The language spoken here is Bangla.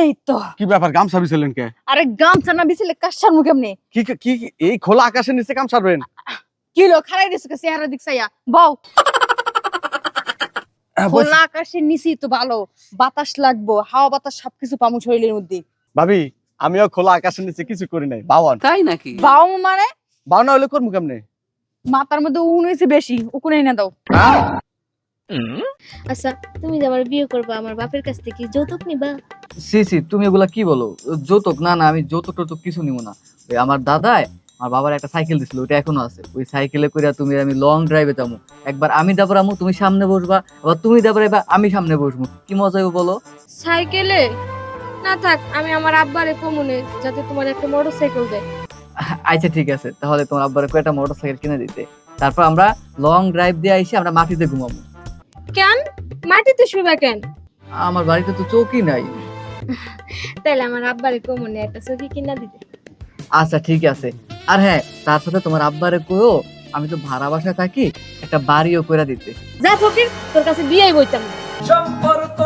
এই তো কি ব্যাপার গামছা বিছালেন কে? আরে গামছা না বিছিলে কাশার মুখ এমনি কি কি এই খোলা আকাশের নিচে গামছা ছাড়বেন? কিলো খারাই দিছে চেহারা দিকছাইয়া বউ খোলা আকাশের নিচেই তো ভালো বাতাস লাগবো হাওয়া বাতাস সবকিছু পামু শরীরের মধ্যে ভাবি আমিও খোলা আকাশের নিচে কিছু করি নাই বাওয়ান। তাই নাকি? বাউ মানে বাওনা হইলে করবো কেমনে? মাথার মধ্যে উন হয়েছে বেশি উকুনে না দাও আচ্ছা তুমি যে আমার বিয়ে করবা আমার বাপের কাছ থেকে যৌতুক নিবা? সি তুমি এগুলা কি বলো? যৌতুক না না, আমি যৌতুক টৌতুক কিছু নিব না। ওই আমার দাদাই আমার বাবার একটা সাইকেল দিছিল, ওটা এখনো আছে। ওই সাইকেলে করে তুমি আমি লং ড্রাইভে যাবো। একবার আমি দাবরামু, তুমি সামনে বসবা, আবার তুমি দাবরাইবা, আমি সামনে বসবো। কি মজা হবে বলো? সাইকেলে না থাক, আমি আমার আব্বারে কমুনে যাতে তোমার একটা মোটরসাইকেল দেয়। আচ্ছা ঠিক আছে, তাহলে তোমার আব্বার কয়টা মোটরসাইকেল কিনে দিতে, তারপর আমরা লং ড্রাইভ দিয়ে এসে আমরা মাটিতে ঘুমাবো। কেন মাটিতে শুবা কেন? আমার বাড়িতে তো চৌকি নাই। তাইলে আমার আব্বারে কমুনে একটা চৌকি কিনা দিতে। আচ্ছা ঠিক আছে। আর হ্যাঁ, তার সাথে তোমার আব্বারে কইও আমি তো ভাড়া বাসায় থাকি, একটা বাড়িও করে দিতে। যা ফকির, তোর কাছে বিয়েই বইতাম না। সম্পর্ক